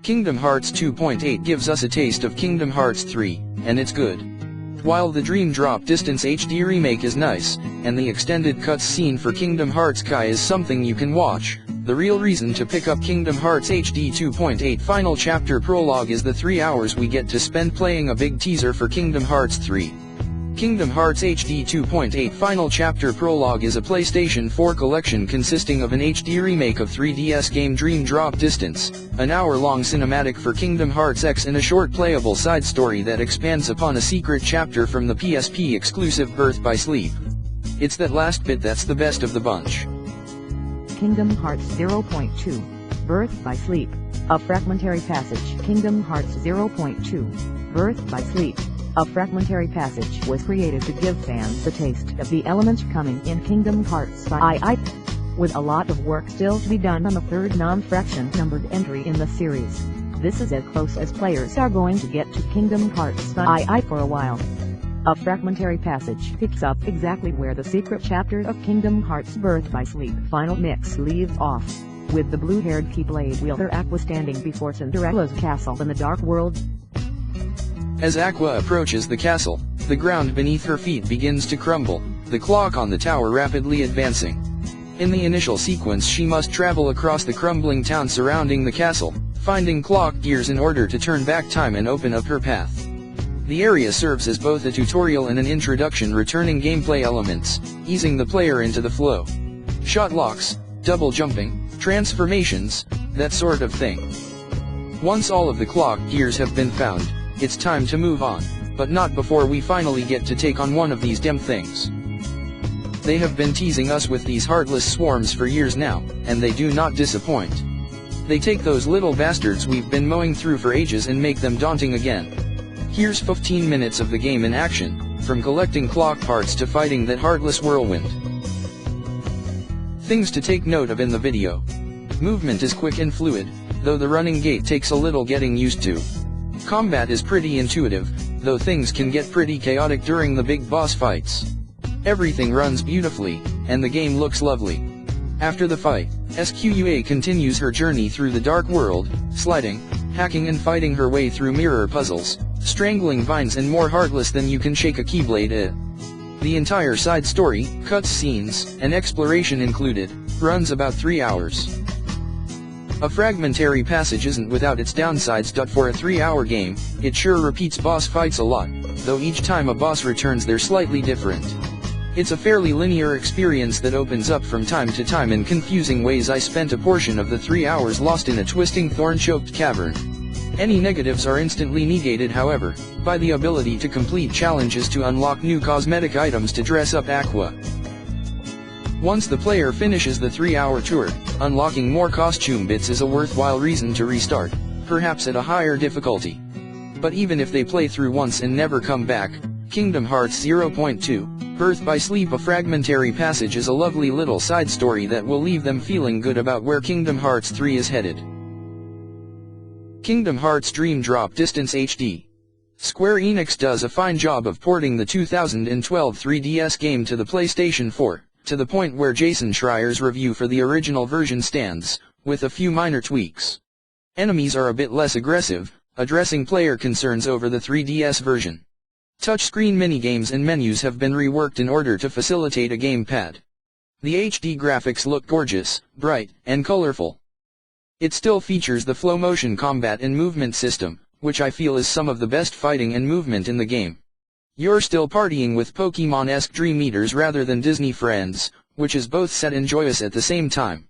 Kingdom Hearts 2.8 gives us a taste of Kingdom Hearts 3, and it's good. While the Dream Drop Distance HD remake is nice, and the extended cuts scene for Kingdom Hearts Kai is something you can watch, the real reason to pick up Kingdom Hearts HD 2.8 Final Chapter Prologue is the 3 hours we get to spend playing a big teaser for Kingdom Hearts 3. Kingdom Hearts HD 2.8 Final Chapter Prologue is a PlayStation 4 collection consisting of an HD remake of 3DS game Dream Drop Distance, an hour-long cinematic for Kingdom Hearts X and a short playable side story that expands upon a secret chapter from the PSP exclusive Birth by Sleep. It's that last bit that's the best of the bunch. Kingdom Hearts 0.2, Birth by Sleep, a fragmentary passage. Kingdom Hearts 0.2, Birth by Sleep. A fragmentary passage was created to give fans a taste of the elements coming in Kingdom Hearts II, with a lot of work still to be done on the third non-fraction numbered entry in the series. This is as close as players are going to get to Kingdom Hearts II for a while. A fragmentary passage picks up exactly where the secret chapter of Kingdom Hearts Birth by Sleep Final Mix leaves off, with the blue-haired Keyblade wielder Aqua standing before Cinderella's castle in the Dark World. As Aqua approaches the castle, the ground beneath her feet begins to crumble, the clock on the tower rapidly advancing. In the initial sequence she must travel across the crumbling town surrounding the castle, finding clock gears in order to turn back time and open up her path. The area serves as both a tutorial and an introduction, returning gameplay elements, easing the player into the flow. Shot locks, double jumping, transformations, that sort of thing. Once all of the clock gears have been found, it's time to move on, but not before we finally get to take on one of these damn things. They have been teasing us with these heartless swarms for years now, and they do not disappoint. They take those little bastards we've been mowing through for ages and make them daunting again. Here's 15 minutes of the game in action, from collecting clock parts to fighting that heartless whirlwind. Things to take note of in the video. Movement is quick and fluid, though the running gait takes a little getting used to. Combat is pretty intuitive, though things can get pretty chaotic during the big boss fights. Everything runs beautifully, and the game looks lovely. After the fight, SQUA continues her journey through the Dark World, sliding, hacking and fighting her way through mirror puzzles, strangling vines and more heartless than you can shake a Keyblade at. The entire side story, cuts scenes, and exploration included, runs about 3 hours. A fragmentary passage isn't without its downsides. For a 3-hour game, it sure repeats boss fights a lot, though each time a boss returns they're slightly different. It's a fairly linear experience that opens up from time to time in confusing ways. I spent a portion of the 3 hours lost in a twisting thorn-choked cavern. Any negatives are instantly negated, however, by the ability to complete challenges to unlock new cosmetic items to dress up Aqua. Once the player finishes the 3-hour tour, unlocking more costume bits is a worthwhile reason to restart, perhaps at a higher difficulty. But even if they play through once and never come back, Kingdom Hearts 0.2, Birth by Sleep, a fragmentary passage, is a lovely little side story that will leave them feeling good about where Kingdom Hearts 3 is headed. Kingdom Hearts Dream Drop Distance HD. Square Enix does a fine job of porting the 2012 3DS game to the PlayStation 4. To the point where Jason Schreier's review for the original version stands, with a few minor tweaks. Enemies are a bit less aggressive, addressing player concerns over the 3DS version. Touchscreen minigames and menus have been reworked in order to facilitate a gamepad. The HD graphics look gorgeous, bright, and colorful. It still features the flow motion combat and movement system, which I feel is some of the best fighting and movement in the game. You're still partying with Pokemon-esque Dream Eaters rather than Disney friends, which is both sad and joyous at the same time.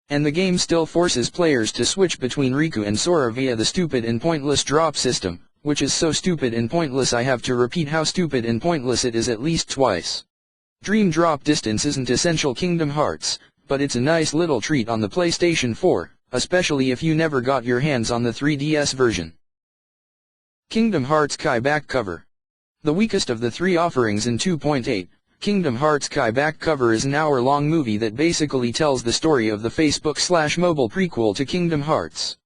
And the game still forces players to switch between Riku and Sora via the stupid and pointless drop system, which is so stupid and pointless I have to repeat how stupid and pointless it is at least twice. Dream Drop Distance isn't essential Kingdom Hearts, but it's a nice little treat on the PlayStation 4, especially if you never got your hands on the 3DS version. Kingdom Hearts Kai back cover. The weakest of the 3 offerings in 2.8, Kingdom Hearts Kai back cover is an hour-long movie that basically tells the story of the Facebook/mobile prequel to Kingdom Hearts.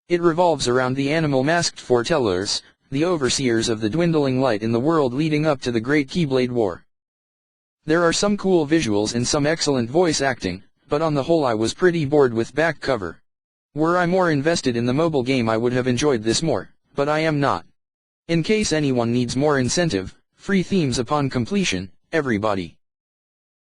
It revolves around the animal masked foretellers, the overseers of the dwindling light in the world leading up to the Great Keyblade War. There are some cool visuals and some excellent voice acting, but on the whole I was pretty bored with back cover. Were I more invested in the mobile game I would have enjoyed this more, but I am not. In case anyone needs more incentive, free themes upon completion, everybody.